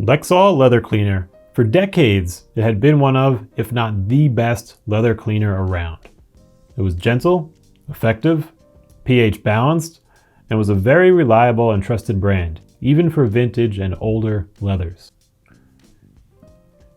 Lexol Leather Cleaner. For decades, it had been one of, if not the best, leather cleaner around. It was gentle, effective, pH balanced, and was a very reliable and trusted brand, even for vintage and older leathers.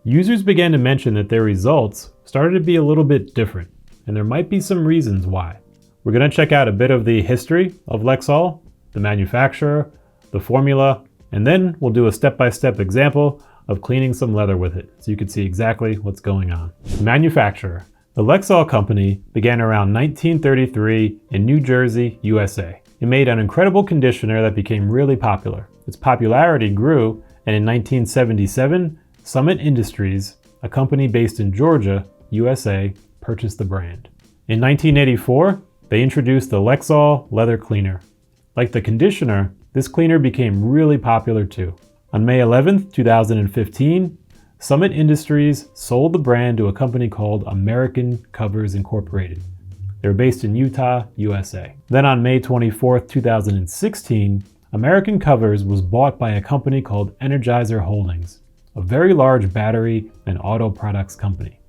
Users began to mention that their results started to be a little bit different, and there might be some reasons why. We're going to check out a bit of the history of Lexol, the manufacturer, the formula, and then we'll do a step-by-step example of cleaning some leather with it, so you can see exactly what's going on. Manufacturer. The Lexol company began around 1933 in New Jersey, USA. It made an incredible conditioner that became really popular. Its popularity grew, and in 1977, Summit Industries, a company based in Georgia, USA, purchased the brand. In 1984, they introduced the Lexol Leather Cleaner. Like the conditioner, this cleaner became really popular too. On May 11, 2015, Summit Industries sold the brand to a company called American Covers Incorporated. They were based in Utah, USA. Then on May 24, 2016, American Covers was bought by a company called Energizer Holdings, a very large battery and auto products company.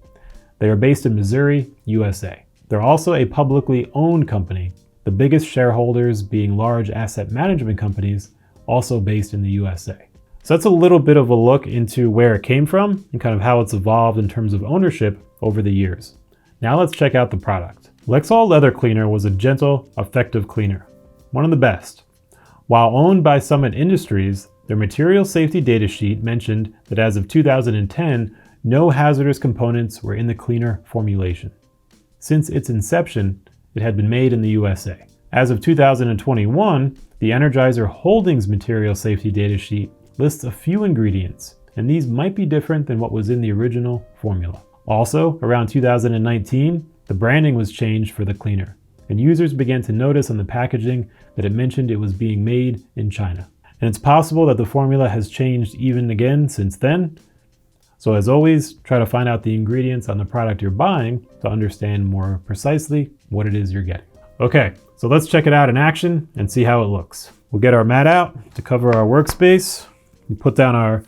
They are based in Missouri, USA. They're also a publicly owned company, the biggest shareholders being large asset management companies, also based in the USA. So that's a little bit of a look into where it came from and kind of how it's evolved in terms of ownership over the years. Now let's check out the product. Lexol Leather Cleaner was a gentle, effective cleaner, one of the best. While owned by Summit Industries, their material safety data sheet mentioned that as of 2010, no hazardous components were in the cleaner formulation. Since its inception, it had been made in the USA. As of 2021, the Energizer Holdings material safety data sheet lists a few ingredients, and these might be different than what was in the original formula. Also, around 2019, the branding was changed for the cleaner, and users began to notice on the packaging that it mentioned it was being made in China. And it's possible that the formula has changed even again since then. So as always, try to find out the ingredients on the product you're buying to understand more precisely what it is you're getting. Okay, so let's check it out in action and see how it looks. We'll get our mat out to cover our workspace. We put down our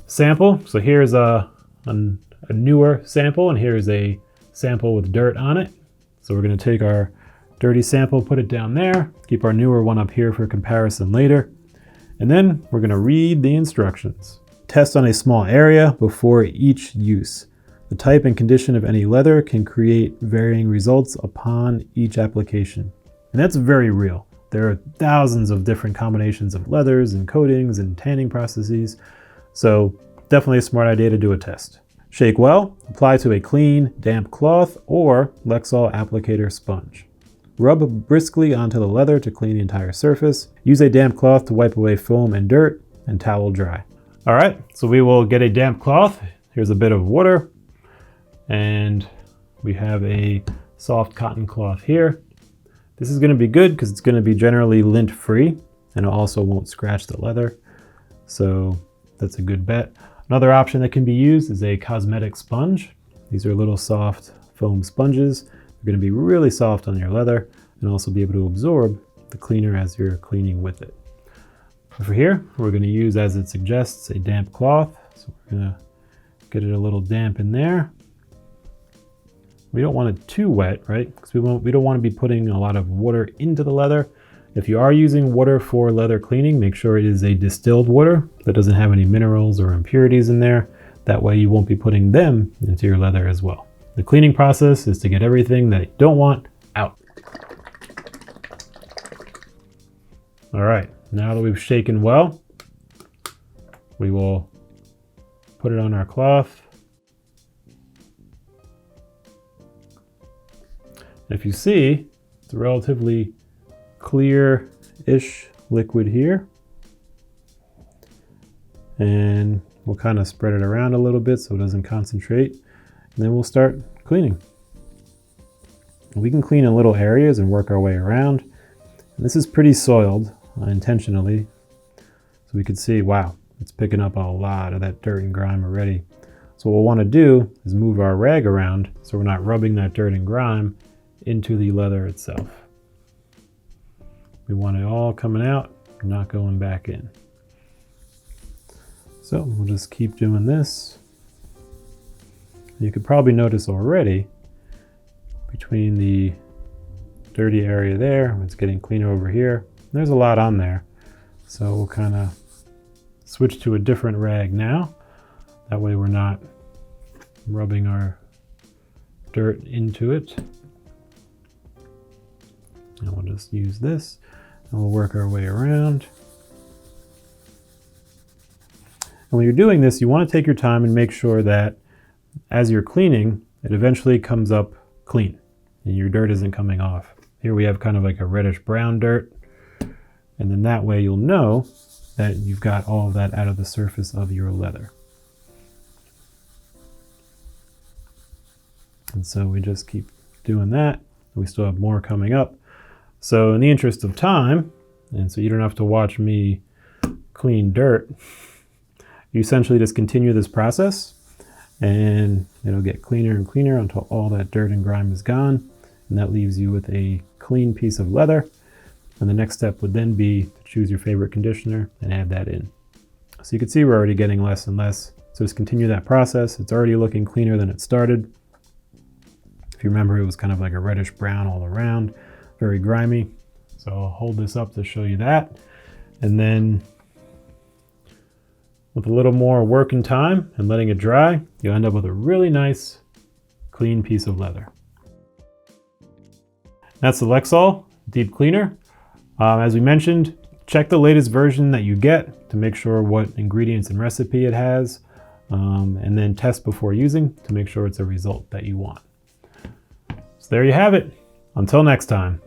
sample. So here's a newer sample, and here's a sample with dirt on it. So we're going to take our dirty sample, put it down there, keep our newer one up here for comparison later. And then we're going to read the instructions. Test on a small area before each use. The type and condition of any leather can create varying results upon each application. And that's very real. There are thousands of different combinations of leathers and coatings and tanning processes, so definitely a smart idea to do a test. Shake well, apply to a clean, damp cloth or Lexol applicator sponge. Rub briskly onto the leather to clean the entire surface. Use a damp cloth to wipe away foam and dirt, and towel dry. All right, so we will get a damp cloth. Here's a bit of water, and we have a soft cotton cloth here. This is going to be good because it's going to be generally lint free, and it also won't scratch the leather. So that's a good bet. Another option that can be used is a cosmetic sponge. These are little soft foam sponges. They're going to be really soft on your leather and also be able to absorb the cleaner as you're cleaning with it. For here, we're going to use, as it suggests, a damp cloth. So we're going to get it a little damp in there. We don't want it too wet, right? Because we don't want to be putting a lot of water into the leather. If you are using water for leather cleaning, make sure it is a distilled water that doesn't have any minerals or impurities in there. That way you won't be putting them into your leather as well. The cleaning process is to get everything that you don't want out. All right. Now that we've shaken well, we will put it on our cloth. And if you see, it's a relatively clear-ish liquid here. And we'll kind of spread it around a little bit so it doesn't concentrate. And then we'll start cleaning. We can clean in little areas and work our way around. And this is pretty soiled. Intentionally, so we can see, wow, it's picking up a lot of that dirt and grime already. So what we'll want to do is move our rag around so we're not rubbing that dirt and grime into the leather itself. We want it all coming out, not going back in. So we'll just keep doing this. You could probably notice already between the dirty area there, it's getting cleaner over here. There's a lot on there. So we'll kind of switch to a different rag now. That way we're not rubbing our dirt into it. And we'll just use this and we'll work our way around. And when you're doing this, you want to take your time and make sure that as you're cleaning, it eventually comes up clean and your dirt isn't coming off. Here we have kind of like a reddish brown dirt. And then that way you'll know that you've got all of that out of the surface of your leather. And so we just keep doing that. We still have more coming up. So in the interest of time, and so you don't have to watch me clean dirt, you essentially just continue this process and it'll get cleaner and cleaner until all that dirt and grime is gone. And that leaves you with a clean piece of leather. And the next step would then be to choose your favorite conditioner and add that in. So you can see we're already getting less and less. So just continue that process. It's already looking cleaner than it started. If you remember, it was kind of like a reddish brown all around, very grimy. So I'll hold this up to show you that. And then with a little more working time and letting it dry, you'll end up with a really nice, clean piece of leather. That's the Lexol Deep Cleaner. As we mentioned, check the latest version that you get to make sure what ingredients and recipe it has, and then test before using to make sure it's a result that you want. So there you have it. Until next time.